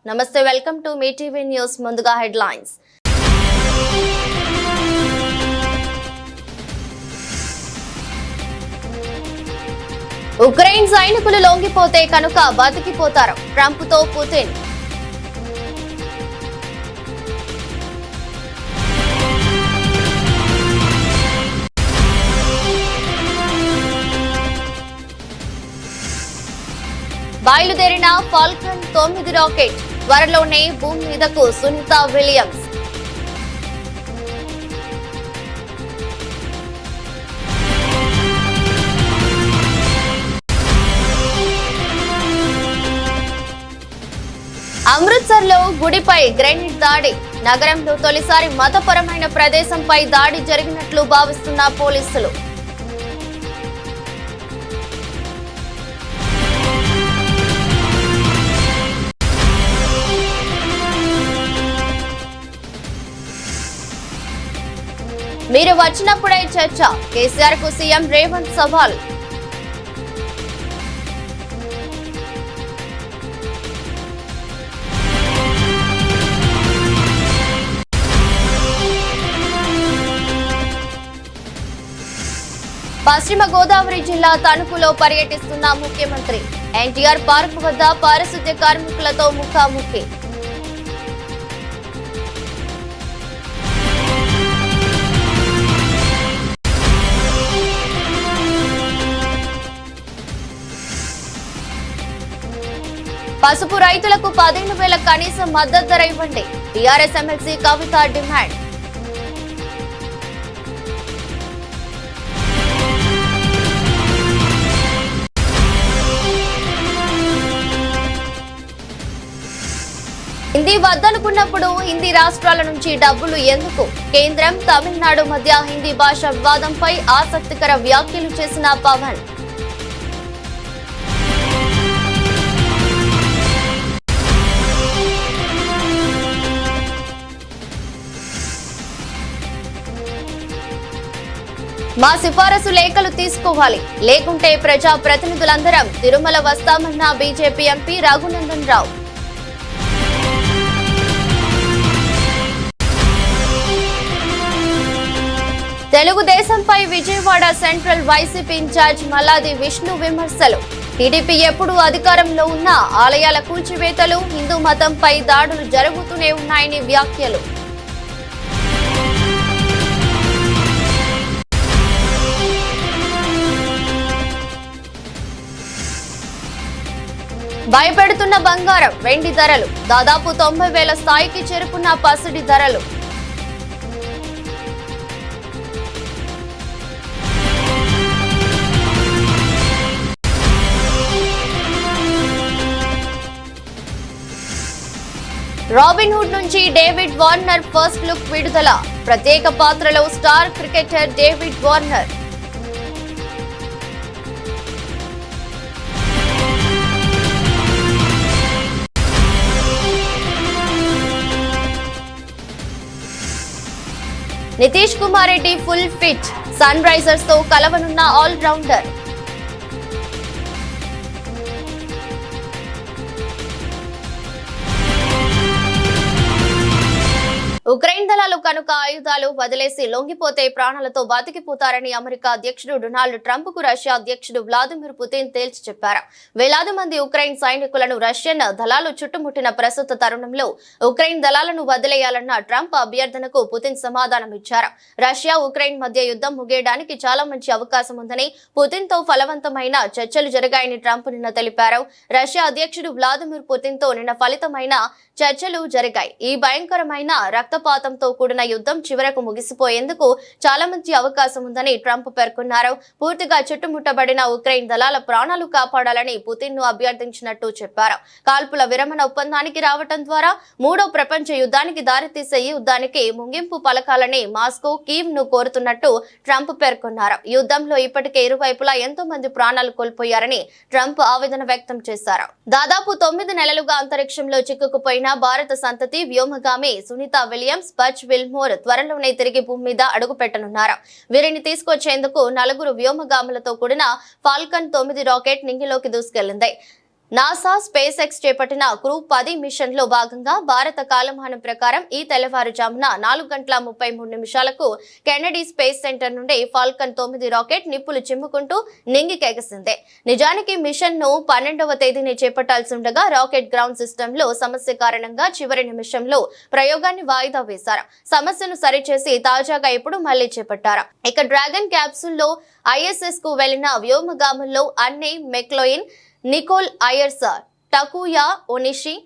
నమస్తే, welcome to me TV news. ముందుగా headlines. Ukraine సైనికులు లొంగిపోతే కనుక బతికిపోతారు, ట్రంప్తో పుతిన్. బయలుదేరిన ఫాల్కన్ 9 రాకెట్ త్వరలోనే భూమి మీదకు. సునీత విలియమ్స్. అమృత్సర్ లో గుడిపై గ్రెనేడ్ దాడి. నగరంలో తొలిసారి మతపరమైన ప్రదేశంపై దాడి జరిగినట్లు భావిస్తున్న పోలీసులు. మీరు వచ్చినప్పుడే చర్చ. కేసీఆర్ కు సీఎం రేవంత్ సవాల్. పశ్చిమ గోదావరి జిల్లా తణుకులో పర్యటిస్తున్న ముఖ్యమంత్రి. ఎన్టీఆర్ పార్క్ వద్ద పారిశుద్ధ్య కార్మికులతో ముఖాముఖి. పసుపు రైతులకు 15,000 కనీస మద్దతు ధర ఇవ్వండి. టీఆర్ఎస్ ఎమ్మెల్సీ కవిత డిమాండ్. హిందీ వద్దనుకున్నప్పుడు హిందీ రాష్ట్రాల నుంచి డబ్బులు ఎందుకు? కేంద్రం తమిళనాడు మధ్య హిందీ భాష వివాదంపై ఆసక్తికర వ్యాఖ్యలు చేసిన పవన్. మా సిఫారసు లేఖలు తీసుకోవాలి, లేకుంటే ప్రజా ప్రతినిధులందరం తిరుమల వస్తామన్న బీజేపీ ఎంపీ రఘునందన్ రావు. తెలుగుదేశంపై Vijayawada central YCP incharge Malladi Vishnu విమర్శలు. టీడీపీ ఎప్పుడు అధికారంలో ఉన్నా ఆలయాల కూల్చివేతలు, హిందూ మతంపై దాడులు జరుగుతూనే ఉన్నాయని వ్యాఖ్యలు. భయపెడుతున్న బంగారం, వెండి ధరలు. దాదాపు 90,000 స్థాయికి చేరుకున్న పసిడి ధరలు. రాబిన్హుడ్ నుంచి డేవిడ్ వార్నర్ ఫస్ట్ లుక్ విడుదల. ప్రత్యేక పాత్రలో star cricketer David Warner. Nitish Kumar Reddy full fit. Sunrisers తో కలవనున్న ఆల్ రౌండర్. ఉక్రెయిన్ దళాలు కనుక ఆయుధాలు వదిలేసి లొంగిపోతే ప్రాణాలతో బతికిపోతారని అమెరికా అధ్యక్షుడు డొనాల్డ్ ట్రంప్ కు రష్యా అధ్యక్షుడు వ్లాదిమిర్ పుతిన్ తేల్చి చెప్పారు. వేలాది మంది ఉక్రెయిన్ సైనికులను రష్యన్ దళాలు చుట్టుముట్టిన ప్రస్తుత తరుణంలో ఉక్రెయిన్ దళాలను వదిలేయాలన్న ట్రంప్ అభ్యర్థనకు పుతిన్ సమాధానం ఇచ్చారు. రష్యా ఉక్రెయిన్ మధ్య యుద్ధం ముగియడానికి చాలా మంచి అవకాశం ఉందని, పుతిన్ తో ఫలవంతమైన చర్చలు జరిగాయని ట్రంప్ నిన్న తెలిపారు. రష్యా అధ్యక్షుడు వ్లాదిమిర్ పుతిన్ తో నిన్న ఫలితమైన చర్చలు జరిగాయి. ఈ భయంకరమైన రక్తపాతంతో కూడిన యుద్ధం చివరకు ముగిసిపోయేందుకు చాలా మంచి అవకాశం ఉందని ట్రంప్ పేర్కొన్నారు. పూర్తిగా చుట్టుముట్టబడిన ఉక్రెయిన్ దళాల ప్రాణాలు కాపాడాలని పుతిన్ ను అభ్యర్థించినట్టు చెప్పారు. కాల్పుల విరమణ ఒప్పందానికి రావటం ద్వారా మూడో ప్రపంచ యుద్ధానికి దారితీసే ఈ యుద్ధానికి ముగింపు పలకాలని మాస్కో, కీవ్ ను కోరుతున్నట్టు ట్రంప్ పేర్కొన్నారు. యుద్ధంలో ఇప్పటికే ఇరువైపులా ఎంతో మంది ప్రాణాలు కోల్పోయారని ట్రంప్ ఆవేదన వ్యక్తం చేశారు. దాదాపు 9 నెలలుగా అంతరిక్షంలో చిక్కుకుపోయిన భారత సంతతి వ్యోమగామి సునీత విలియమ్స్, బచ్ విల్మోర్ త్వరలోనే తిరిగి భూమి మీద అడుగు పెట్టనున్నారు. వీరిని తీసుకొచ్చేందుకు 4 వ్యోమగాములతో కూడిన ఫాల్కన్ 9 రాకెట్ నింగిలోకి దూసుకెళ్లింది. నాసా స్పేస్ ఎక్స్ చేపట్టిన క్రూ 10 మిషన్ లో భాగంగా భారత కాలమానం ప్రకారం ఈ తెల్లవారుజామున 4:33 కెనడీ స్పేస్ సెంటర్ నుండి ఫాల్కన్ 9 రాకెట్ నిప్పులు చిమ్ముకుంటూ నింగికెగసింది. నిజానికి మిషన్ ను 12వ తేదీని చేపట్టాల్సి ఉండగా రాకెట్ గ్రౌండ్ సిస్టమ్ లో సమస్య కారణంగా చివరి నిమిషంలో ప్రయోగాన్ని వాయిదా వేశారు. సమస్యను సరిచేసి తాజాగా ఇప్పుడు మళ్లీ చేపట్టారు. ఇక డ్రాగన్ క్యాప్సూల్ లో ISS కు వెళ్లిన వ్యోమగాముల్లో Anne McClain, Nicole Ayers, Takuya Onishi,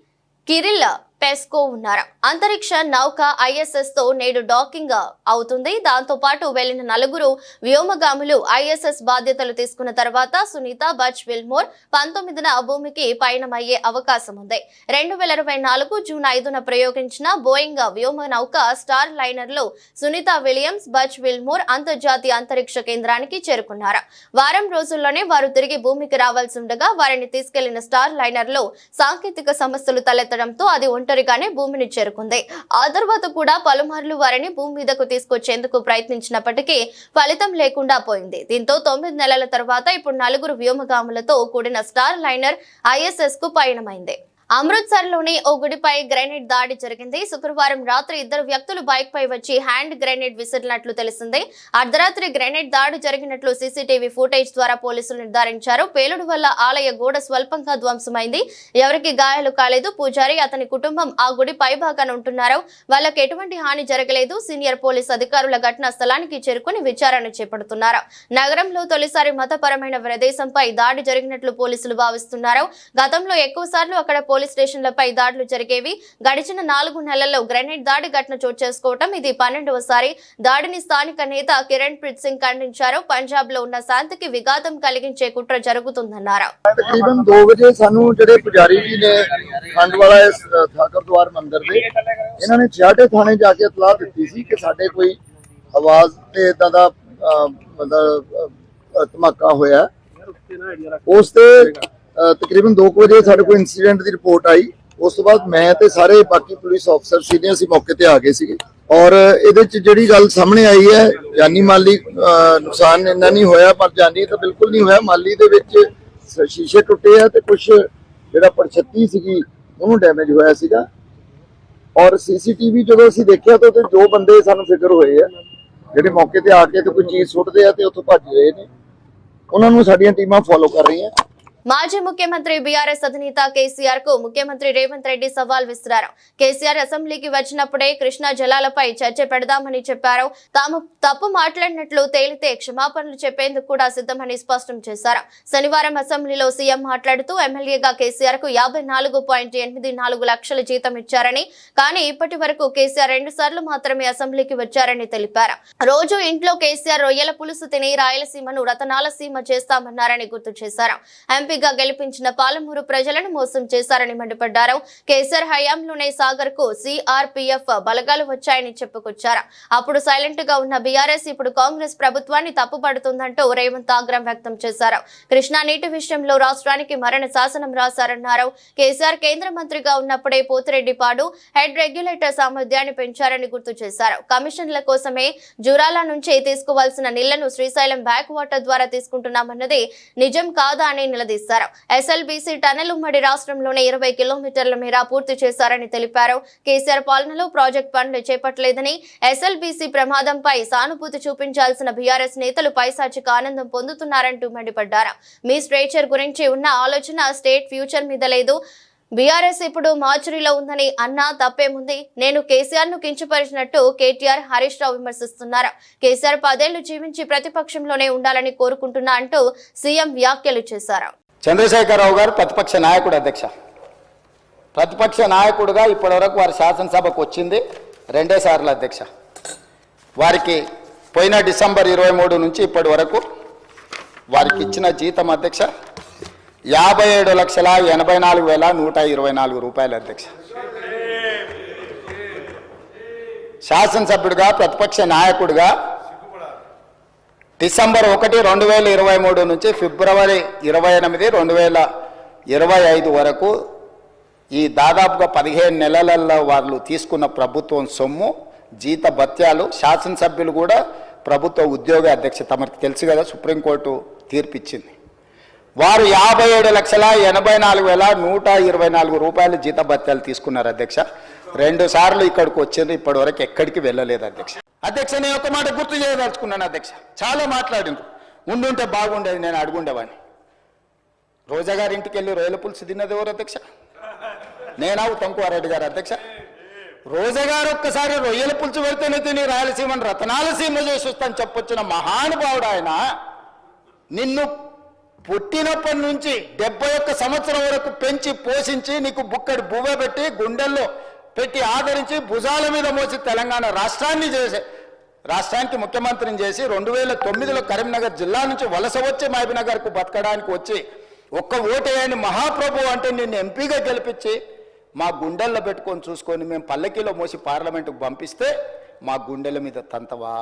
Kirill Peskov ఉన్నారు. అంతరిక్ష నౌక ISS తో నేడు డాకింగ్ అవుతుంది. దాంతో పాటు వెళ్లిన 4 వ్యోమగాములు ISS బాధ్యతలు తీసుకున్న తర్వాత సునీత బచ్ విల్మోర్ 19న భూమికి పయనమయ్యే అవకాశం ఉంది. 2024 జూన్ 5న ప్రయోగించిన బోయింగ్ వ్యోమ నౌక స్టార్ లైనర్ లో సునీత విలియమ్స్, బచ్ విల్మోర్ అంతర్జాతీయ అంతరిక్ష కేంద్రానికి చేరుకున్నారు. వారం రోజుల్లోనే వారు తిరిగి భూమికి రావాల్సి ఉండగా వారిని తీసుకెళ్లిన స్టార్ లైనర్ లో సాంకేతిక సమస్యలు తలెత్తడంతో అది ఒంటరిగానే భూమిని చేరుకుంది. ఆ తర్వాత కూడా పలుమార్లు వారిని భూమి మీదకు తీసుకొచ్చేందుకు ప్రయత్నించినప్పటికీ ఫలితం లేకుండా పోయింది. దీంతో 9 నెలల తర్వాత ఇప్పుడు 4 వ్యోమగాములతో కూడిన స్టార్ లైనర్ ISS కు పయనమైంది. అమృత్సర్ లోని ఓ గుడిపై గ్రెనేడ్ దాడి జరిగింది. శుక్రవారం రాత్రి 2 వ్యక్తులు బైక్ పై వచ్చి హ్యాండ్ గ్రెనేడ్ విసిరినట్లు తెలిసింది. అర్ధరాత్రి గ్రెనేడ్ దాడి జరిగినట్లు CCTV ఫుటేజ్ ద్వారా పోలీసులు నిర్ధారించారు. పేలుడు వల్ల ఆలయ గోడ స్వల్పంగా ధ్వంసమైంది. ఎవరికి గాయాలు కాలేదు. పూజారి, అతని కుటుంబం ఆ గుడి పైభాగాన ఉంటున్నారు. వాళ్లకు ఎటువంటి హాని జరగలేదు. సీనియర్ పోలీస్ అధికారుల ఘటనా స్థలానికి చేరుకుని విచారణ చేపడుతున్నారు. నగరంలో తొలిసారి మతపరమైన ప్రదేశంపై దాడి జరిగినట్లు పోలీసులు భావిస్తున్నారు. గతంలో ఎక్కువసార్లు అక్కడ పోలీస్ స్టేషన్లపై దాడులు జరిగేవి. గడిచిన 4 నెలల్లో గ్రెనేడ్ దాడి ఘటన చోటు చేసుకోవటం ఇది 12వసారి. దాడిని స్థానిక నేత కిరణ్ ప్రీత్ సింగ్ ఖండించారు. పంజాబ్ లో ఉన్న శాంతికి విఘాతం కలిగించే కుట్ర జరుగుతుందన్నారు. तकरीबन 2 बजे सानू जेडे पुजारी जी ने खंड वाला गुरुद्वार मंदिर दे इन्होंने छियाटे थाने जाके इतलाह दी सी कि साडे कोई आवाज ते इदां दा मतलब धमाका होया। उस ते तकरीबन 2 बजे साडे कोई इंसीडेंट दी रिपोर्ट आई। उस तो बाद मैं ते सारे बाकी पुलिस अफसर सीनियर सी मौके ते आ गए सी और ਇਹਦੇ ਚ ਜਿਹੜੀ ਗੱਲ ਸਾਹਮਣੇ ਆਈ ਹੈ ਜਾਨੀ ਮਾਲੀ ਨੁਕਸਾਨ ਇੰਨਾ ਨਹੀਂ ਹੋਇਆ, ਪਰ ਜਾਨੀ ਤਾਂ ਬਿਲਕੁਲ ਨਹੀਂ ਹੋਇਆ। ਮਾਲੀ ਦੇ ਵਿੱਚ ਸ਼ੀਸ਼ੇ ਟੁੱਟੇ ਆ ਤੇ ਕੁਝ ਜਿਹੜਾ ਪਰਛੱਤੀ ਸੀਗੀ ਉਹਨੂੰ ਡੈਮੇਜ ਹੋਇਆ ਸੀਗਾ। ਔਰ CCTV ਜਦੋਂ ਅਸੀਂ ਦੇਖਿਆ ਤਾਂ ਉੱਥੇ 2 ਬੰਦੇ ਸਾਨੂੰ ਫਿਕਰ ਹੋਏ ਆ ਜਿਹੜੇ ਮੌਕੇ ਤੇ ਆ ਕੇ ਤੇ ਕੋਈ ਚੀਜ਼ ਸੁੱਟਦੇ ਆ ਤੇ ਉੱਥੋਂ ਭੱਜ ਰਹੇ ਨੇ। ਉਹਨਾਂ ਨੂੰ ਸਾਡੀਆਂ ਟੀਮਾਂ ਫੋਲੋ ਕਰ ਰਹੀਆਂ। మాజీ ముఖ్యమంత్రి బీఆర్ఎస్ అధినేత కేసీఆర్ కు ముఖ్యమంత్రి రేవంత్ రెడ్డి సవాల్ విసిరారు. కేసీఆర్ అసెంబ్లీకి వచ్చినప్పుడే కృష్ణా జలాలపై చర్చ పెడదామని చెప్పారు. తాము తప్పు మాట్లాడినట్లు తేలితే క్షమాపణలు చెప్పేందుకు కూడా సిద్ధమని స్పష్టం చేశారు. శనివారం అసెంబ్లీలో సీఎం మాట్లాడుతూ ఎమ్మెల్యేగా కేసీఆర్ కు 54.84 లక్షల జీతం ఇచ్చారని, కానీ ఇప్పటి వరకు కేసీఆర్ 2 సార్లు మాత్రమే అసెంబ్లీకి వచ్చారని తెలిపారు. రోజు ఇంట్లో కేసీఆర్ రొయ్యల పులుసు తిని రాయలసీమను రతనాల సీమ చేస్తామన్నారని గుర్తు చేశారు. ఎంపీగా గెలిపించిన పాలమూరు ప్రజలను మోసం చేశారని మండిపడ్డారు. కేసీఆర్ హయాంలోనే సాగర్ కు CRPF బలగాలు వచ్చాయని చెప్పుకొచ్చారు. అప్పుడు సైలెంట్ గా ఉన్న బీఆర్ఎస్ ఇప్పుడు కాంగ్రెస్ ప్రభుత్వాన్ని తప్పుపడుతుందంటూ రేవంత్ ఆగ్రహం వ్యక్తం చేశారు. కృష్ణా నీటి విషయంలో రాష్ట్రానికి మరణ శాసనం రాశారన్నారు. కేసీఆర్ కేంద్ర మంత్రిగా ఉన్నప్పుడే పోతిరెడ్డిపాడు హెడ్ రెగ్యులేటర్ సామర్థ్యాన్ని పెంచారని గుర్తు చేశారు. కమిషన్ల కోసమే జూరాల నుంచి తీసుకోవాల్సిన నీళ్లను శ్రీశైలం బ్యాక్ వాటర్ ద్వారా తీసుకుంటున్నామన్నది నిజం కాదా అని నిలదీశారు. SLBC టనెల్ ఉమ్మడి రాష్ట్రంలోనే 20 కిలోమీటర్ల మేర పూర్తి చేశారని తెలిపారు. కేసీఆర్ పాలనలో ప్రాజెక్ట్ పనులు చేపట్టలేదని, SLBC ప్రమాదంపై సానుభూతి చూపించాల్సిన బీఆర్ఎస్ నేతలు పైశాచిక ఆనందం పొందుతున్నారంటూ మండిపడ్డారు. మీ స్ట్రేచర్ గురించి ఉన్న ఆలోచన స్టేట్ ఫ్యూచర్ మీద లేదు. బీఆర్ఎస్ ఇప్పుడు మార్చురీలో ఉందని అన్నా తప్పేముంది? నేను కేసీఆర్ ను కించపరిచినట్టు కేటీఆర్, హరీష్ రావు విమర్శిస్తున్నారు. కేసీఆర్ 10 ఏళ్లు జీవించి ప్రతిపక్షంలోనే ఉండాలని కోరుకుంటున్నా అంటూ సీఎం వ్యాఖ్యలు చేశారు. చంద్రశేఖరరావు గారు ప్రతిపక్ష నాయకుడు, అధ్యక్ష ప్రతిపక్ష నాయకుడుగా ఇప్పటివరకు వారి శాసనసభకు వచ్చింది 2 సార్లు అధ్యక్ష. వారికి పోయిన డిసెంబర్ 23 నుంచి ఇప్పటి వరకు వారికి ఇచ్చిన జీతం అధ్యక్ష 57,84,124 రూపాయలు అధ్యక్ష. శాసనసభ్యుడిగా ప్రతిపక్ష నాయకుడిగా డిసెంబర్ 1, 2023 నుంచి ఫిబ్రవరి 28, 2025 వరకు ఈ దాదాపుగా 15 నెలలలో వాళ్ళు తీసుకున్న ప్రభుత్వం సొమ్ము, జీత భత్యాలు, శాసనసభ్యులు కూడా ప్రభుత్వ ఉద్యోగ అధ్యక్ష తమకు తెలుసు కదా, సుప్రీంకోర్టు తీర్పిచ్చింది. వారు 57,84,124 రూపాయలు జీతభత్యాలు తీసుకున్నారు అధ్యక్ష. 2 సార్లు ఇక్కడికి వచ్చింది, ఇప్పటి వరకు ఎక్కడికి వెళ్ళలేదు అధ్యక్ష. అధ్యక్ష, నేను ఒక మాట గుర్తు చేయదలుచుకున్నాను అధ్యక్ష. చాలా మాట్లాడిండ్రు, ఉండుంటే బాగుండేది, నేను అడుగుండేవాడిని. రోజా గారి ఇంటికి వెళ్ళి రొయ్యల పులుసు తిన్నది ఎవరు అధ్యక్ష? నేనా ఉత్తమ్ కుమార్ రెడ్డి గారు అధ్యక్ష? రోజా గారు ఒక్కసారి రొయ్యల పులుసు పెడితేనే తిని రాయలసీమను రతనాలసీమ చేసి వస్తాను చెప్పొచ్చిన మహానుభావుడు ఆయన. నిన్ను పుట్టినప్పటి నుంచి 71 సంవత్సరం వరకు పెంచి పోషించి నీకు బుక్కడి బువ్వ పెట్టి గుండెల్లో పెట్టి ఆదరించి భుజాల మీద మోసి తెలంగాణ రాష్ట్రానికి ముఖ్యమంత్రిని చేసి 2009లో కరీంనగర్ జిల్లా నుంచి వలస వచ్చి మహబూబ్నగర్కు బతకడానికి వచ్చి ఒక్క ఓటేయని మహాప్రభు అంటే నిన్ను ఎంపీగా గెలిపించి మా గుండెల్లో పెట్టుకొని చూసుకొని మేము పల్లకీలో మోసి పార్లమెంటుకు పంపిస్తే మా గుండెల మీద తంతవా?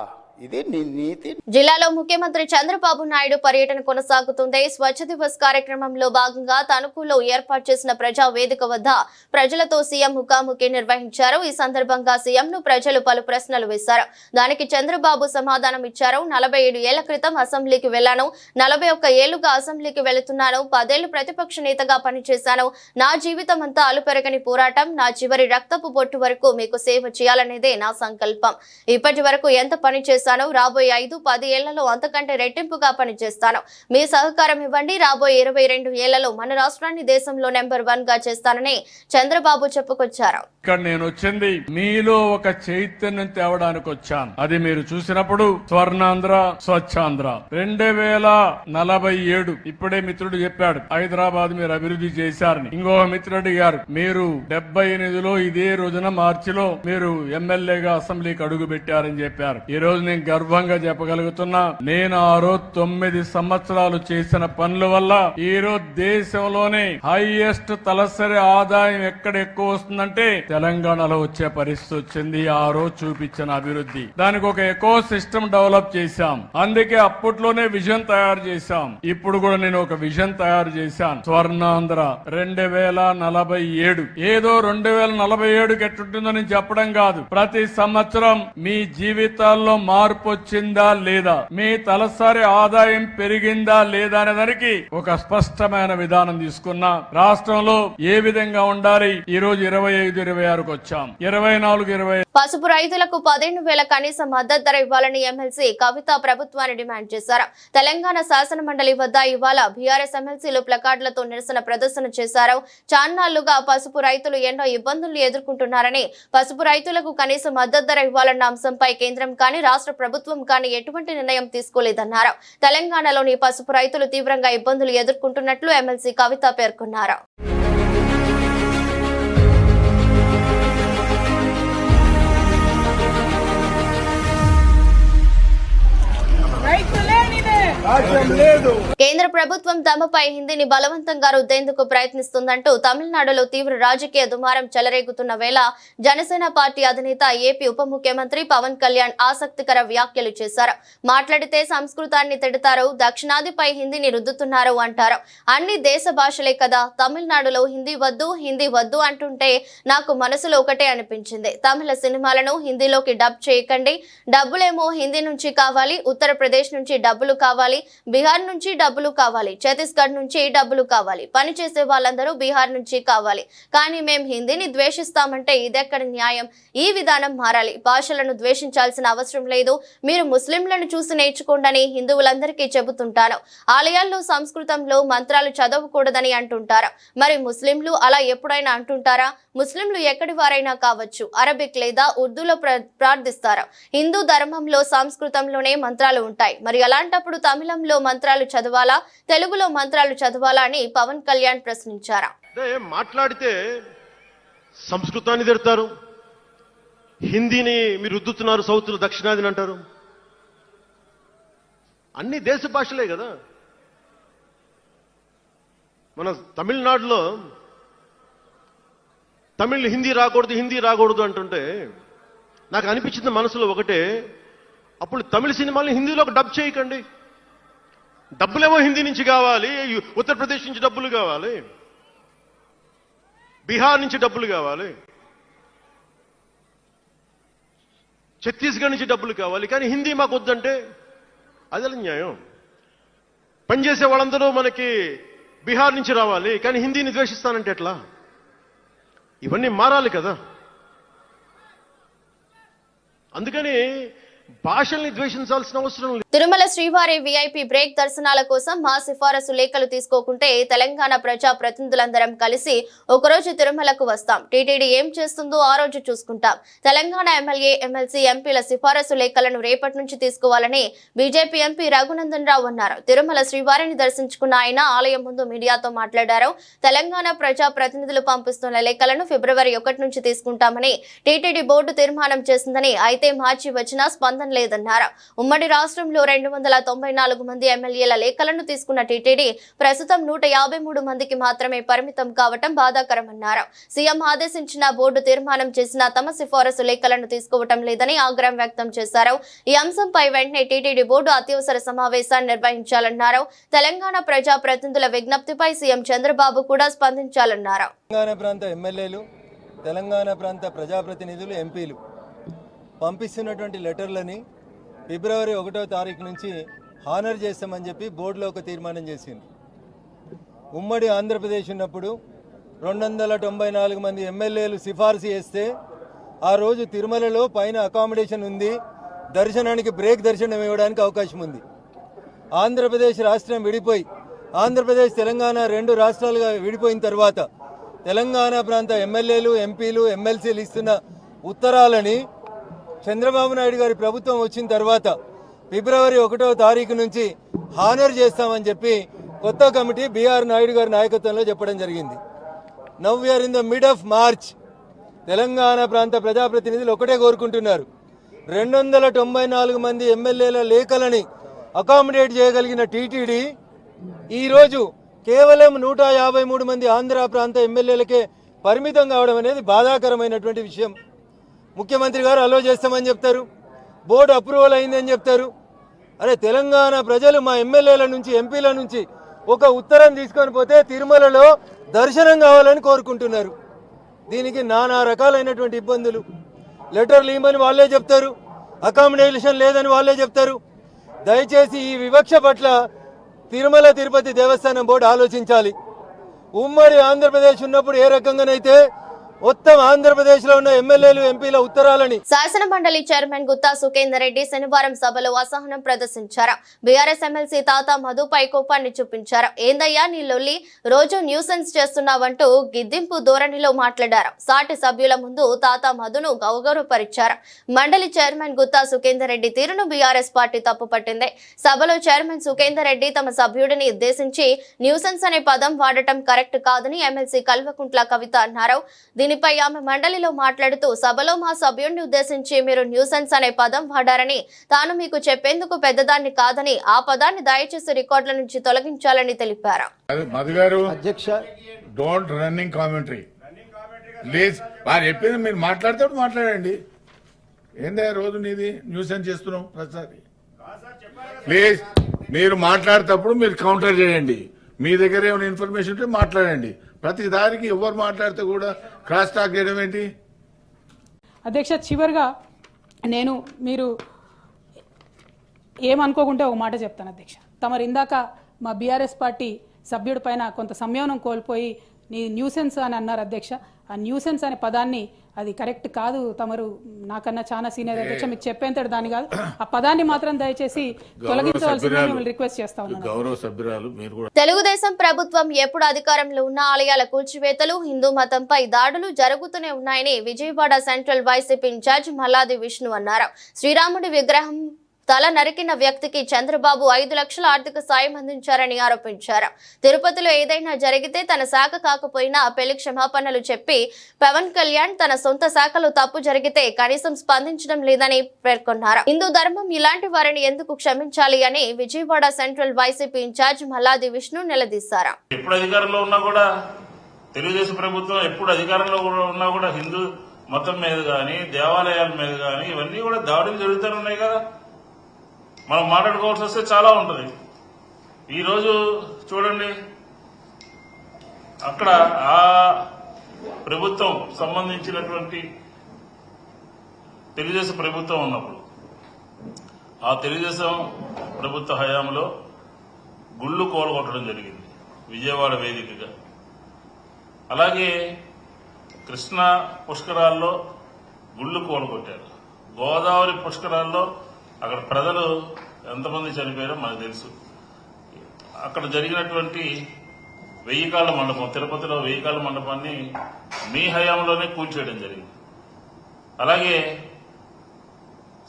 ఇది నీ నీతి. జిల్లాలో ముఖ్యమంత్రి చంద్రబాబు నాయుడు పర్యటన కొనసాగుతుంది. స్వచ్ఛ దివస్ కార్యక్రమంలో భాగంగా తణుకులో ఏర్పాటు చేసిన ప్రజా వేదిక వద్ద ప్రజలతో సీఎం ముఖాముఖి నిర్వహించారు. ఈ సందర్భంగా సీఎంను ప్రజలు పలు ప్రశ్నలు వేశారు. దానికి చంద్రబాబు సమాధానం ఇచ్చారు. 47 ఏళ్ల క్రితం అసెంబ్లీకి వెళ్లాను, 41 ఏళ్లుగా అసెంబ్లీకి వెళుతున్నాను, 10 ఏళ్లు ప్రతిపక్ష నేతగా పనిచేశాను. నా జీవితం అంతా అలుపెరగని పోరాటం, నా చివరి రక్తపు బొట్టు వరకు మీకు సేవ చేయాలనేదే నా సంకల్పం. ఇప్పటి వరకు ఎంత పని చేశాను, రాబోయే 5-10 ఏళ్లలో అంతకంటే రెట్టింపుగా పనిచేస్తాను. మీ సహకారం ఇవ్వండి. రాబోయే 22 ఏళ్లలో మన రాష్ట్రాన్ని దేశంలో నెంబర్ 1 గా చేస్తానని చంద్రబాబు చెప్పుకొచ్చారు. ఇక్కడ నేను వచ్చింది మీలో ఒక చైతన్యం తేవడానికి వచ్చాను. అది మీరు చూసినప్పుడు స్వర్ణాంధ్ర, స్వచ్ఛాంధ్ర 2047 ఇప్పుడే మిత్రుడు చెప్పాడు హైదరాబాద్ మీరు అభివృద్ధి చేశారని. ఇంకొక మిత్రుడు గారు మీరు 78లో ఇదే రోజున మార్చిలో మీరు ఎమ్మెల్యేగా అసెంబ్లీకి అడుగు పెట్టారని చెప్పారు. ఈ రోజు నేను గర్వంగా చెప్పగలుగుతున్నా, నేను ఆ రోజు 9 సంవత్సరాలు చేసిన పనుల వల్ల ఈ రోజు దేశంలోనే హైయెస్ట్ తలసరి ఆదాయం ఎక్కడ ఎక్కువ వస్తుందంటే తెలంగాణలో వచ్చే పరిస్థితి వచ్చింది. ఆ రోజు చూపించిన అభివృద్ధి, దానికి ఒక ఎకో సిస్టమ్ డెవలప్ చేశాం. అందుకే అప్పట్లోనే విజన్ తయారు చేశాం. ఇప్పుడు కూడా నేను ఒక విజన్ తయారు చేశాను, స్వర్ణాంధ్ర 2047. ఏదో 2047కి ఎట్టుంటుందో నేను చెప్పడం కాదు. ప్రతి సంవత్సరం మీ జీవితాల్లో మార్పు వచ్చిందా లేదా, మీ తలసరి ఆదాయం పెరిగిందా లేదా అనే దానికి ఒక స్పష్టమైన విధానం తీసుకున్నా. రాష్ట్రంలో ఏ విధంగా ఉండాలి, ఈ రోజు 25-26కు వచ్చాం, 24-25. పసుపు రైతులకు 15,000 కనీస మద్దతు ధర ఇవ్వాలని ఎమ్మెల్సీ కవిత ప్రభుత్వాన్ని డిమాండ్ చేశారు. తెలంగాణ శాసన మండలి వద్ద ఇవాళ బీఆర్ఎస్ ఎమ్మెల్సీలు ప్లకార్డులతో నిరసన ప్రదర్శన చేశారు. చాన్నాళ్లుగా పసుపు రైతులు ఎన్నో ఇబ్బందులు ఎదుర్కొంటున్నారని, పసుపు రైతులకు కనీస మద్దతు ధర ఇవ్వాలన్న అంశంపై కేంద్రం కానీ రాష్ట్ర ప్రభుత్వం కానీ ఎటువంటి నిర్ణయం తీసుకోలేదన్నారు. తెలంగాణలోని పసుపు రైతులు తీవ్రంగా ఇబ్బందులు ఎదుర్కొంటున్నట్లు ఎమ్మెల్సీ కవిత పేర్కొన్నారు. కేంద్ర ప్రభుత్వం తమపై హిందీని బలవంతంగా రుద్దేందుకు ప్రయత్నిస్తుందంటూ తమిళనాడులో తీవ్ర రాజకీయ దుమారం చెలరేగుతున్న వేళ జనసేన పార్టీ అధినేత ఏపీ ఉప ముఖ్యమంత్రి పవన్ కళ్యాణ్ ఆసక్తికర వ్యాఖ్యలు చేశారు. మాట్లాడితే సంస్కృతాన్ని తిడతారు, దక్షిణాదిపై హిందీని రుద్దుతున్నారు అంటారు. అన్ని దేశ భాషలే కదా, తమిళనాడులో హిందీ వద్దు అంటుంటే నాకు మనసులో ఒకటే అనిపించింది. తమిళ సినిమాలను హిందీలోకి డబ్ చేయకండి, డబ్బులేమో హిందీ నుంచి కావాలి, ఉత్తరప్రదేశ్ నుంచి డబ్బులు కావాలి, బీహార్ నుంచి డబ్బులు కావాలి, ఛత్తీస్గఢ్ నుంచి డబ్బులు కావాలి, పని చేసే వాళ్ళందరూ బీహార్ నుంచి కావాలి. కానీ మేం హిందీని ద్వేషిస్తామంటే ఇదెక్కడ న్యాయం? ఈ విధానం మారాలి. భాషలను ద్వేషించాల్సిన అవసరం లేదు. మీరు ముస్లింలను చూసి నేర్చుకోండి హిందువులందరికీ చెబుతుంటాను. ఆలయాల్లో సంస్కృతంలో మంత్రాలు చదవకూడదని అంటుంటారు. మరి ముస్లింలు అలా ఎప్పుడైనా అంటుంటారా? ముస్లింలు ఎక్కడి వారైనా కావచ్చు, అరబిక్ లేదా ఉర్దూలో ప్రార్థిస్తారు. హిందూ ధర్మంలో సంస్కృతంలోనే మంత్రాలు ఉంటాయి. మరి అలాంటప్పుడు తమిళంలో మంత్రాలు చదవాలా, తెలుగులో మంత్రాలు చదవాలా అని పవన్ కళ్యాణ్ ప్రశ్నించారు. మాట్లాడితే సంస్కృతాన్ని తిడతారు, హిందీని మీరు రుద్దుతున్నారు, సౌత్ దక్షిణాదిని అంటారు. అన్ని దేశ భాషలే కదా. మన తమిళనాడులో తమిళ్ హిందీ రాకూడదు అంటుంటే నాకు అనిపించింది మనసులో ఒకటే, అప్పుడు తమిళ సినిమాల్ని హిందీలోకి డబ్ చేయకండి. డబ్బులేమో హిందీ నుంచి కావాలి, ఉత్తరప్రదేశ్ నుంచి డబ్బులు కావాలి, బీహార్ నుంచి డబ్బులు కావాలి, ఛత్తీస్గఢ్ నుంచి డబ్బులు కావాలి, కానీ హిందీ మాకు వద్దంటే అదే న్యాయం. పనిచేసే వాళ్ళందరూ మనకి బీహార్ నుంచి రావాలి, కానీ హిందీని ద్వేషిస్తానంటే ఎట్లా? ఇవన్నీ మారాలి కదా. అందుకని భాషల్ని ద్వేషించాల్సిన అవసరం లేదు. తిరుమల శ్రీవారి వీఐపీ బ్రేక్ దర్శనాల కోసం మా సిఫారసు లేఖలు తీసుకోకుంటే తెలంగాణ ప్రజా ప్రతినిధులందరం కలిసి ఒకరోజు తిరుమలకు వస్తాం. టీటీడీ ఏం చేస్తుందో ఆ రోజు చూసుకుంటాం. తెలంగాణ ఎమ్మెల్యే, ఎమ్మెల్సీ, ఎంపీల సిఫారసు లేఖలను రేపటి నుంచి తీసుకోవాలని బీజేపీ ఎంపీ రఘునందన్ రావు అన్నారు. తిరుమల శ్రీవారిని దర్శించుకున్న ఆయన ఆలయం ముందు మీడియాతో మాట్లాడారు. తెలంగాణ ప్రజా ప్రతినిధులు పంపిస్తున్న లేఖలను ఫిబ్రవరి 1 నుంచి తీసుకుంటామని టీటీడీ బోర్డు తీర్మానం చేసిందని, అయితే మార్చి వచ్చినా స్పందన లేదన్నారు. ఉమ్మడి రాష్ట్రంలో 294 మంది ఎమ్మెల్యేల లేఖలను తీసుకున్న టీటీడీ ప్రస్తుతం 153 మందికి మాత్రమే పరిమితం కావటం బాధాకరమన్నారు. సీఎం ఆదేశించిన బోర్డు తీర్మానం చేసిన తమ సిఫారసు లేఖలను తీసుకోవటం లేదని ఆగ్రహం వ్యక్తం చేశారు. ఈ అంశంపై వెంటనే టీటీడీ బోర్డు అత్యవసర సమావేశాన్ని నిర్వహించాలన్నారు. తెలంగాణ ప్రజా ప్రతినిధుల విజ్ఞప్తిపై సీఎం చంద్రబాబు కూడా స్పందించాలన్నారు. తెలంగాణ ప్రాంత ఎమ్మెల్యేలు, తెలంగాణ ప్రాంత ప్రజాప్రతినిధులు, ఎంపీలు పంపిస్తున్నటువంటి లెటర్లని ఫిబ్రవరి 1వ తారీఖు నుంచి హానర్ చేస్తామని చెప్పి బోర్డులో ఒక తీర్మానం చేసింది. ఉమ్మడి ఆంధ్రప్రదేశ్ ఉన్నప్పుడు 294 మంది ఎమ్మెల్యేలు సిఫార్సు చేస్తే ఆ రోజు తిరుమలలో పైన అకామిడేషన్ ఉంది, దర్శనానికి బ్రేక్ దర్శనం ఇవ్వడానికి అవకాశం ఉంది. ఆంధ్రప్రదేశ్ రాష్ట్రం విడిపోయి ఆంధ్రప్రదేశ్ తెలంగాణ 2 రాష్ట్రాలుగా విడిపోయిన తర్వాత తెలంగాణ ప్రాంత ఎమ్మెల్యేలు, ఎంపీలు, ఎమ్మెల్సీలు ఇస్తున్న ఉత్తరాలని చంద్రబాబు నాయుడు గారి ప్రభుత్వం వచ్చిన తర్వాత ఫిబ్రవరి 1వ తారీఖు నుంచి హానర్ చేస్తామని చెప్పి కొత్త కమిటీ బీఆర్ నాయుడు గారి నాయకత్వంలో చెప్పడం జరిగింది. Now we're in the mid of March. Telangana ప్రాంత ప్రజాప్రతినిధులు ఒకటే కోరుకుంటున్నారు, 294 మంది ఎమ్మెల్యేల లేఖలని అకామిడేట్ చేయగలిగిన టీటీడీ ఈరోజు కేవలం 153 మంది ఆంధ్ర ప్రాంత ఎమ్మెల్యేలకే పరిమితం కావడం అనేది బాధాకరమైనటువంటి విషయం. ముఖ్యమంత్రి గారు అలో చేస్తామని చెప్తారు, బోర్డు అప్రూవల్ అయిందని చెప్తారు. అరే తెలంగాణ ప్రజలు మా ఎమ్మెల్యేల నుంచి, ఎంపీల నుంచి ఒక ఉత్తరం తీసుకొని పోతే తిరుమలలో దర్శనం కావాలని కోరుకుంటున్నారు. దీనికి నానా రకాలైనటువంటి ఇబ్బందులు. లెటర్లు ఇవ్వమని వాళ్ళే చెప్తారు, అకామిడేషన్ లేదని వాళ్ళే చెప్తారు. దయచేసి ఈ వివక్ష పట్ల తిరుమల తిరుపతి దేవస్థానం బోర్డు ఆలోచించాలి. ఉమ్మడి ఆంధ్రప్రదేశ్ ఉన్నప్పుడు ఏ రకంగానైతే మొత్తం ఆంధ్రప్రదేశ్ లో ఉన్న ఎమ్మెల్యేలు, ఎంపీల ఉత్తరాలని. శాసన మండలి చైర్మన్ గుత్తా సుఖేందర్ రెడ్డి శనివారం సభలో అసహనం ప్రదర్శించారు. బీఆర్ఎస్ ఎమ్మెల్సీ తాతా మధుపై కోపాన్ని చూపించారు. ఏందయ్యా నీ లొల్లి, రోజు న్యూసెన్స్ చేస్తున్నావంటూ గిద్దింపు ధోరణిలో మాట్లాడారు. సాటి సభ్యుల ముందు తాతా మధును గౌరవపరిచారు. మండలి చైర్మన్ గుత్తా సుఖేందర్ రెడ్డి తీరును బీఆర్ఎస్ పార్టీ తప్పుపట్టింది. సభలో చైర్మన్ సుఖేందర్ రెడ్డి తమ సభ్యుడిని ఉద్దేశించి న్యూసెన్స్ అనే పదం వాడటం కరెక్ట్ కాదని ఎమ్మెల్సీ కల్వకుంట్ల కవిత అన్నారు. దీనిపై ఆమె మండలిలో మాట్లాడుతూ సభలో మా సభ్యుడిని ఉద్దేశించి మీరు న్యూసెన్స్ అనే పదం వాడారని, తాను మీకు చెప్పేందుకు పెద్దదాన్ని కాదని, ఆ పదాన్ని దయచేసి రికార్డుల నుంచి తొలగించాలని తెలిపారు. అధ్యక్ష, డోంట్ రన్నింగ్ కామెంటరీ ప్లీజ్. వారు చెప్పింది మీరు మాట్లాడితే మాట్లాడండి. ఏందా రోజు నీది న్యూసెన్స్ చేస్తున్నాం ప్రతిసారి. ప్లీజ్ మీరు మాట్లాడేటప్పుడు మీరు కౌంటర్ చేయండి. మీ దగ్గర ఏమైనా ఇన్ఫర్మేషన్ ఉంటే మాట్లాడండి. ప్రతి దానికి ఎవరు మాట్లాడితే కూడా క్రాస్ టాక్ చేయడం ఏంటి? అధ్యక్ష, చివరిగా మీరు ఏమనుకోకుంటే ఒక మాట చెప్తాను అధ్యక్ష. తమరు ఇందాక మా బీఆర్ఎస్ పార్టీ సభ్యుడి పైన కొంత సంయమనం కోల్పోయి నీ న్యూసెన్స్ అని అన్నారు అధ్యక్ష. ఆ న్యూసెన్స్ అనే పదాన్ని అది కరెక్ట్ కాదు. తమరు నాకన్నా చాలా సీనియర్ అధ్యక్ష, మీకు చెప్పేంతటి దాని కాదు. ఆ పదాన్ని మాత్రం దయచేసి తొలగించవలసిందని రిక్వెస్ట్ చేస్తా ఉన్నాను. గౌరవ సభ్యురాలు మీరు కూడా. తెలుగుదేశం ప్రభుత్వం ఎప్పుడు అధికారంలో ఉన్న ఆలయాల కూల్చివేతలు, హిందూ మతంపై దాడులు జరుగుతూనే ఉన్నాయని Vijayawada central YCP incharge Malladi Vishnu అన్నారు. శ్రీరాముడి విగ్రహం తల నరికిన వ్యక్తికి చంద్రబాబు 5 లక్షల ఆర్థిక సాయం అందించారని ఆరోపించారు. తిరుపతిలో ఏదైనా జరిగితే తన శాఖ కాకపోయినా పెళ్లి క్షమాపణలు చెప్పి పవన్ కళ్యాణ్ తన సొంత శాఖలో తప్పు జరిగితే కనీసం స్పందించడం లేదని పేర్కొన్నారు. హిందూ ధర్మం ఇలాంటి వారిని ఎందుకు క్షమించాలి అని Vijayawada central YCP incharge Malladi Vishnu నిలదీశారు. ఎప్పుడు అధికారంలో ఉన్నా కూడా తెలుగుదేశం ప్రభుత్వం ఎప్పుడు అధికారంలో ఉన్నా కూడా హిందూ మతం మీద గాని, దేవాలయాల మీద గాని ఇవన్నీ కూడా దాడులు జరుగుతూనే ఉన్నాయి కదా. మనం మాట్లాడుకోవాల్సి వస్తే చాలా ఉంటుంది. ఈరోజు చూడండి, అక్కడ ఆ ప్రభుత్వం సంబంధించినటువంటి తెలుగుదేశం ప్రభుత్వం ఉన్నప్పుడు, ఆ తెలుగుదేశం ప్రభుత్వ హయాంలో గుళ్ళు కోలగొట్టడం జరిగింది. విజయవాడ వేదికగా. అలాగే కృష్ణా పుష్కరాల్లో గుళ్ళు కూలగొట్టారు. గోదావరి పుష్కరాల్లో అక్కడ ప్రజలు ఎంతమంది చనిపోయారో మనకు తెలుసు. అక్కడ జరిగినటువంటి 1000 కాళ్ళ మండపం, తిరుపతిలో 1000 కాళ్ళ మండపాన్ని మీ హయాంలోనే కూల్చేయడం జరిగింది. అలాగే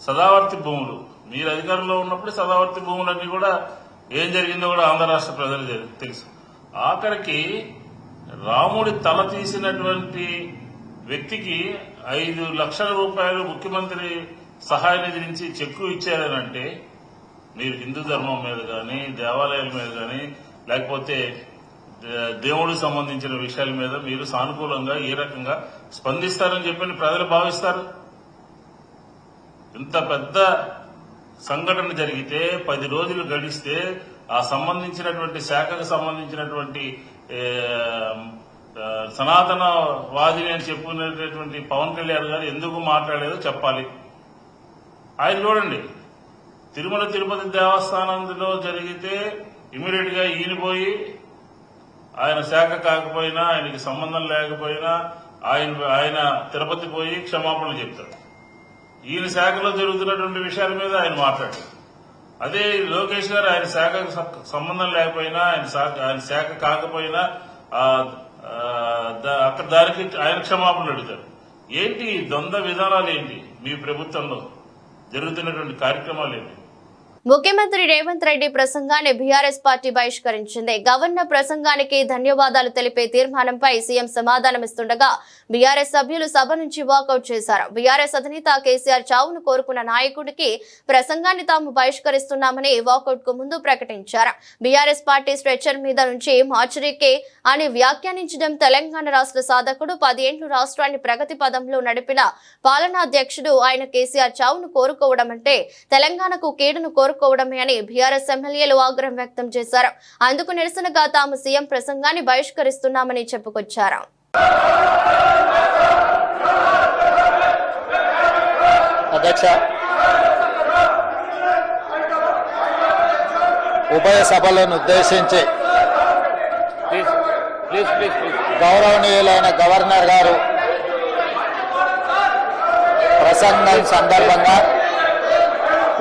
సదావర్తి భూములు, మీరు అధికారంలో ఉన్నప్పుడు సదావర్తి భూములన్నీ కూడా ఏం జరిగిందో కూడా ఆంధ్ర రాష్ట్ర ప్రజలు తెలుసు. ఆఖరికి రాముడి తల తీసినటువంటి వ్యక్తికి 5 లక్షల రూపాయలు ముఖ్యమంత్రి సహాయ నిధి నుంచి చెక్కు ఇచ్చారనంటే మీరు హిందూ ధర్మం మీద కానీ, దేవాలయాల మీద కానీ, లేకపోతే దేవుడికి సంబంధించిన విషయాల మీద మీరు సానుకూలంగా ఏ రకంగా స్పందిస్తారని చెప్పి ప్రజలు భావిస్తారు? ఇంత పెద్ద సంఘటన జరిగితే 10 రోజులు గడిస్తే ఆ సంబంధించినటువంటి శాఖకు సంబంధించినటువంటి సనాతన వాదిని అని చెప్పుకునేటటువంటి పవన్ కళ్యాణ్ గారు ఎందుకు మాట్లాడేదో చెప్పాలి. ఆయన చూడండి, తిరుమల తిరుపతి దేవస్థానంలో జరిగితే ఇమీడియట్ గా ఈయన పోయి ఆయన శాఖ కాకపోయినా, ఆయనకి సంబంధం లేకపోయినా ఆయన తిరుపతి పోయి క్షమాపణలు చెప్తారు. ఈయన శాఖలో జరుగుతున్నటువంటి విషయాల మీద ఆయన మాట్లాడారు. అదే లోకేష్ గారు ఆయన శాఖకు సంబంధం లేకపోయినా, ఆయన శాఖ కాకపోయినా అక్కడ దానికి ఆయన క్షమాపణలు అడుగుతారు. ఏంటి ద్వంద్వ విధానాలు? ఏంటి మీ ప్రభుత్వంలో జరుగుతున్నటువంటి కార్యక్రమాలు ఏంటి? ముఖ్యమంత్రి రేవంత్ రెడ్డి ప్రసంగాన్ని బీఆర్ఎస్ పార్టీ బహిష్కరించింది. గవర్నర్ ప్రసంగానికి ధన్యవాదాలు తెలిపే తీర్మానంపై సీఎం సమాధానమిస్తుండగా బీఆర్ఎస్ సభ్యులు సభ నుంచి వాకౌట్ చేశారు. బీఆర్ఎస్ అధినేత కేసీఆర్ చావును కోరుకున్న నాయకుడికి ప్రసంగాన్ని తాము బహిష్కరిస్తున్నామని వాకౌట్ కు ముందు ప్రకటించారు. బీఆర్ఎస్ పార్టీ స్ట్రెచర్ మీద నుంచి మార్చురీకే అని వ్యాఖ్యానించడం తెలంగాణ రాష్ట్ర సాధకుడు, 10 ఏళ్లు రాష్ట్రాన్ని ప్రగతి పదంలో నడిపిన పాలనాధ్యక్షుడు ఆయన కేసీఆర్ చావును కోరుకోవడం అంటే తెలంగాణకు కీడును కోరుకోవడమే అని బీఆర్ఎస్ ఎమ్మెల్యేలు ఆగ్రహం వ్యక్తం చేశారు. అందుకు నిరసనగా తాము సీఎం ప్రసంగాన్ని బహిష్కరిస్తున్నామని చెప్పుకొచ్చారు. అధ్యక్ష, ఉభయ సభలను ఉద్దేశించి గౌరవనీయులైన గవర్నర్ గారు ప్రసంగం సందర్భంగా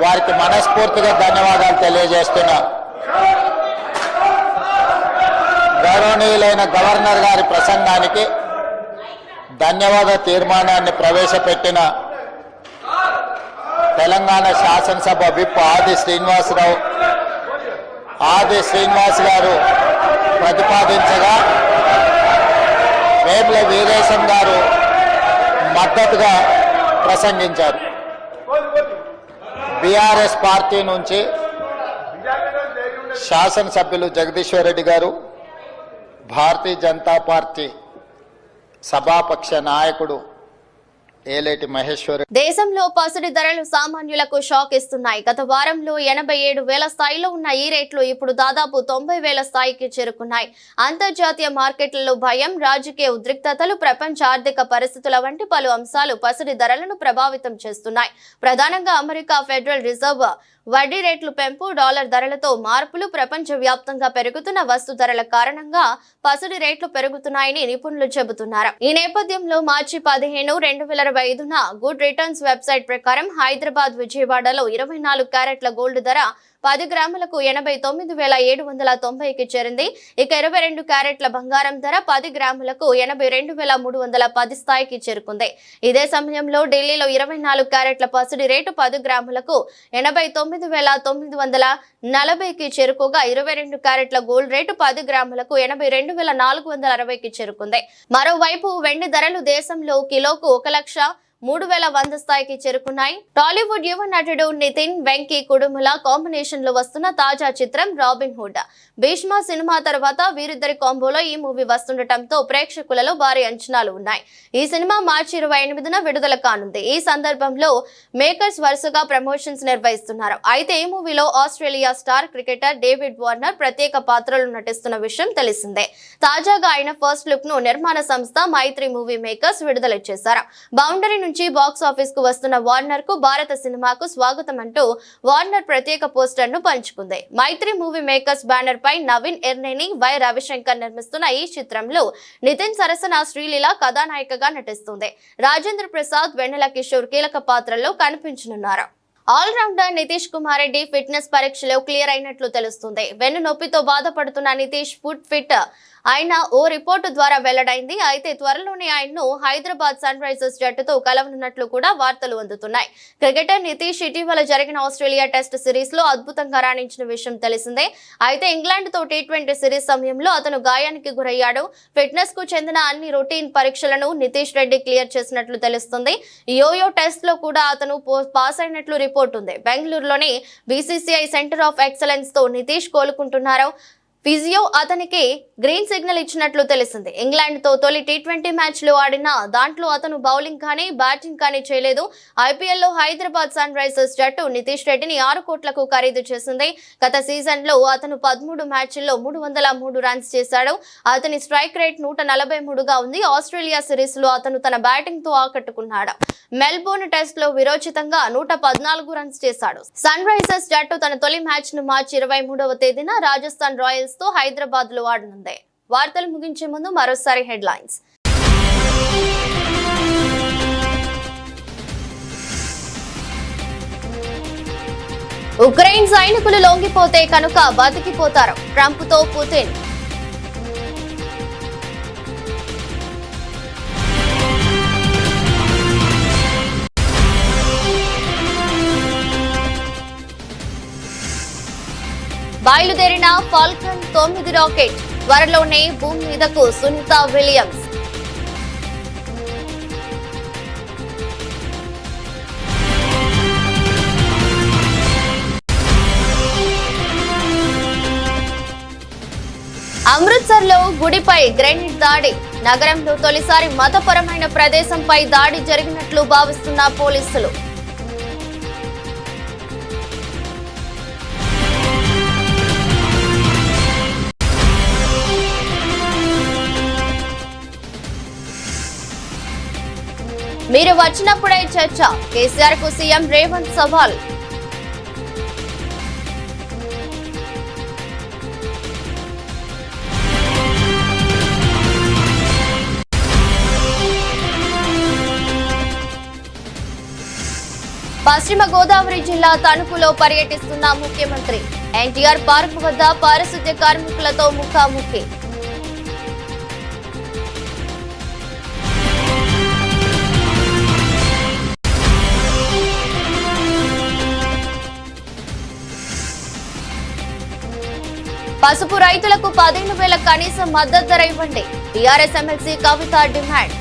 వారికి మనస్ఫూర్తిగా ధన్యవాదాలు తెలియజేస్తున్నా. గౌరవనీయులైన గవర్నర్ గారి ప్రసంగానికి ధన్యవాద తీర్మానాన్ని ప్రవేశపెట్టిన తెలంగాణ శాసనసభ విప్ ఆది శ్రీనివాస్ గారు ప్రతిపాదించగా వేముల వీరేశం గారు మద్దతుగా ప్రసంగించారు. బీఆర్ఎస్ పార్టీ నుంచి శాసనసభ్యులు జగదీశ్వర్ రెడ్డి గారు, భారతీయ జనతా పార్టీ సభాపక్ష నాయకుడు ఏలేటి మహేశ్వర్. దేశంలో పసిడి ధరలు సామాన్యులకు షాక్ ఇస్తున్నాయి. గత వారంలో 87,000 స్థాయిలో ఉన్న ఈ రేట్లు ఇప్పుడు దాదాపు 90,000 స్థాయికి చేరుకున్నాయి. అంతర్జాతీయ మార్కెట్లలో భయం, రాజకీయ ఉద్రిక్తతలు, ప్రపంచ ఆర్థిక పరిస్థితుల వంటి పలు అంశాలు పసిడి ధరలను ప్రభావితం చేస్తున్నాయి. ప్రధానంగా అమెరికా ఫెడరల్ రిజర్వ్ వడ్డీ రేట్లు పెంపు, డాలర్ ధరలతో మార్పులు, ప్రపంచ వ్యాప్తంగా పెరుగుతున్న వస్తు ధరల కారణంగా పసిడి రేట్లు పెరుగుతున్నాయని నిపుణులు చెబుతున్నారు. ఈ నేపథ్యంలో మార్చి 15, 2025న గుడ్ రిటర్న్స్ వెబ్సైట్ ప్రకారం హైదరాబాద్, విజయవాడలో 24 క్యారెట్ల గోల్డ్ ధర 10 గ్రాములకు 89,790కి చేరింది. ఇక 22 క్యారెట్ల బంగారం ధర 10 గ్రాములకు 82,310 స్థాయికి చేరుకుంది. ఇదే సమయంలో ఢిల్లీలో 24 క్యారెట్ల పసిడి రేటు 10 గ్రాములకు 89,940కి చేరుకోగా 22 క్యారెట్ల గోల్డ్ రేటు 10 గ్రాములకు 82,460కి చేరుకుంది. మరోవైపు వెండి ధరలు దేశంలో కిలోకు 1,03,100 స్థాయికి చేరుకున్నాయి. టాలీవుడ్ యువ నటుడు నితిన్ వెంకీ కుడుముల కాంబినేషన్ లో వస్తున్న తాజా చిత్రం రాబిన్ హుడ్. భీష్మ సినిమా తర్వాత వీరిద్దరి కాంబోలో ఈ మూవీ వస్తుండటంతో ప్రేక్షకులలో భారీ అంచనాలు ఉన్నాయి. ఈ సినిమా మార్చి 28న విడుదల కానుంది. ఈ సందర్భంలో మేకర్స్ వరుసగా ప్రమోషన్స్ నిర్వహిస్తున్నారు. అయితే ఈ మూవీలో Australia star cricketer David Warner ప్రత్యేక పాత్రలు నటిస్తున్న విషయం తెలిసిందే. తాజాగా ఆయన ఫస్ట్ లుక్ ను నిర్మాణ సంస్థ మైత్రి మూవీ మేకర్స్ విడుదల చేశారు. బౌండరీ నుంచి బాక్స్ ఆఫీస్ కు వస్తున్న వార్నర్ కు భారత సినిమాకు స్వాగతం అంటూ వార్నర్ ప్రత్యేక పోస్టర్ ను పంచుకుంది. మైత్రి మూవీ మేకర్స్ బ్యానర్ పై నవీన్ ఎర్నేని, వై రవిశంకర్ నిర్మిస్తున్న ఈ చిత్రంలో నితిన్ సరసన శ్రీలీల కథానాయికగా నటిస్తుంది. రాజేంద్ర ప్రసాద్, వెన్నెల కిషోర్ కీలక పాత్రల్లో కనిపించనున్నారు. All rounder Nitish Kumar Reddy fitness పరీక్షలో క్లియర్ అయినట్లు తెలుస్తుంది. వెన్ను నొప్పితో బాధపడుతున్న నితీష్ ఫుట్ ఫిట్ ఆయన ఓ రిపోర్టు ద్వారా వెల్లడైంది. అయితే త్వరలోనే ఆయన్ను హైదరాబాద్ సన్ రైజర్స్ జట్టుతో కలవనున్నట్లు కూడా వార్తలు అందుతున్నాయి. క్రికెటర్ నితీష్ ఇటీవల జరిగిన ఆస్ట్రేలియా టెస్ట్ సిరీస్ లో అద్భుతంగా రాణించిన విషయం తెలిసిందే. అయితే ఇంగ్లాండ్ తో T20 సిరీస్ సమయంలో అతను గాయానికి గురయ్యాడు. ఫిట్నెస్ కు చెందిన అన్ని రొటీన్ పరీక్షలను నితీష్ రెడ్డి క్లియర్ చేసినట్లు తెలుస్తుంది. యోయో టెస్ట్ లో కూడా అతను పాస్ అయినట్లు రిపోర్ట్ ఉంది. బెంగళూరులోని BCCI సెంటర్ ఆఫ్ ఎక్సలెన్స్ తో నితీష్ కోలుకుంటున్నారు. ఫిజియో అతనికి గ్రీన్ సిగ్నల్ ఇచ్చినట్లు తెలిసింది. ఇంగ్లాండ్ తో తొలి T20 మ్యాచ్ లో ఆడిన దాంట్లో అతను బౌలింగ్ కానీ బ్యాటింగ్ కానీ చేయలేదు. IPL లో హైదరాబాద్ సన్ రైజర్స్ జట్టు నితీష్ రెడ్డిని 6 కోట్లకు ఖరీదు చేసింది. గత సీజన్ లో అతను 13 మ్యాచ్ల్లో 303 రన్స్ చేశాడు. అతని స్ట్రైక్ రేట్ 143గా ఉంది. ఆస్ట్రేలియా సిరీస్ లో అతను తన బ్యాటింగ్ తో ఆకట్టుకున్నాడు. మెల్బోర్న్ టెస్ట్ లో విరోచితంగా 114 రన్స్ చేశాడు. సన్ రైజర్స్ జట్టు తన తొలి మ్యాచ్ ను మార్చి 23వ తేదీన రాజస్థాన్ రాయల్స్ తో హైదరాబాద్ లో ఆడనుంది. వార్తలు ముగించే ముందు మరోసారి హెడ్లైన్స్. ఉక్రెయిన్ సైనికులు లొంగిపోతే కనుక బతికిపోతారు. ట్రంప్ తో పుతిన్. బయలుదేరిన ఫాల్కన్ 9 రాకెట్ త్వరలోనే భూమి మీదకు. సునీత విలియమ్స్. అమృత్సర్ లో గుడిపై గ్రెనేడ్ దాడి. నగరంలో తొలిసారి మతపరమైన ప్రదేశంపై దాడి జరిగినట్లు భావిస్తున్న పోలీసులు. మీరు వచ్చినప్పుడే చర్చ. కేసీఆర్ కు సీఎం రేవంత్ సవాల్. పశ్చిమ గోదావరి జిల్లా తణుకులో పర్యటిస్తున్న ముఖ్యమంత్రి. ఎన్టీఆర్ పార్క్ వద్ద పారిశుద్ధ్య కార్మికులతో ముఖాముఖి. పసుపు రైతులకు 15,000 కనీస మద్దతు ధర ఇవ్వండి. టీఆర్ఎస్ ఎమ్మెల్సీ కవిత డిమాండ్.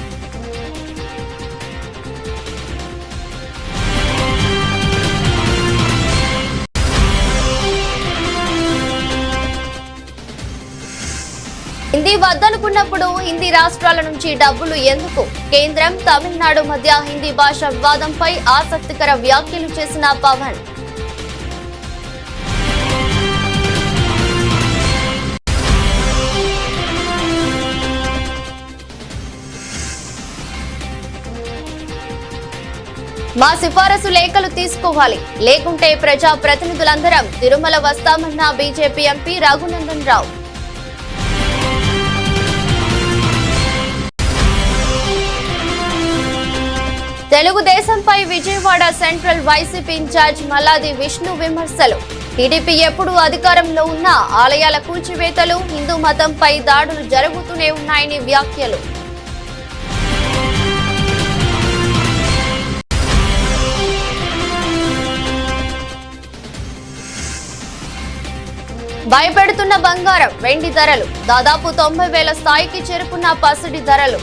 హిందీ వద్దనుకున్నప్పుడు హిందీ రాష్ట్రాల నుంచి డబ్బులు ఎందుకు? కేంద్రం, తమిళనాడు మధ్య హిందీ భాష వివాదంపై ఆసక్తికర వ్యాఖ్యలు చేసిన పవన్. మా సిఫారసు లేఖలు తీసుకోవాలి, లేకుంటే ప్రజా ప్రతినిధులందరం తిరుమల వస్తామన్న బీజేపీ ఎంపీ రఘునందన్ రావు. తెలుగుదేశంపై Vijayawada central YCP incharge Malladi Vishnu విమర్శలు. టీడీపీ ఎప్పుడు అధికారంలో ఉన్నా ఆలయాల కూల్చివేతలు, హిందూ మతంపై దాడులు జరుగుతూనే ఉన్నాయని వ్యాఖ్యలు. భయపెడుతున్న బంగారం, వెండి ధరలు. దాదాపు 90,000 స్థాయికి చేరుకున్న పసిడి ధరలు.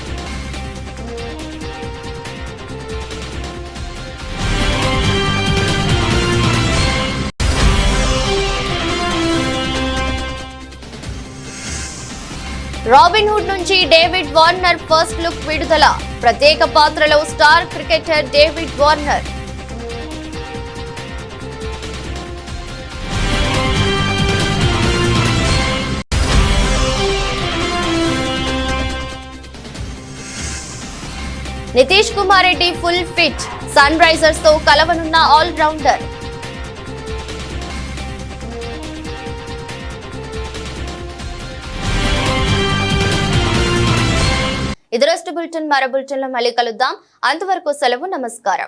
రాబిన్ హుడ్ నుంచి డేవిడ్ వార్నర్ ఫస్ట్ లుక్ విడుదల. ప్రత్యేక పాత్రలో star cricketer David Warner. Nitish Kumar Reddy full fit, Sunrisers తో కలవనున్న ఆల్ రౌండర్. ఇది రోజు బులెటిన్. మరో బులెటిన్లో మళ్ళీ కలుద్దాం. అంతవరకు సెలవు. నమస్కారం.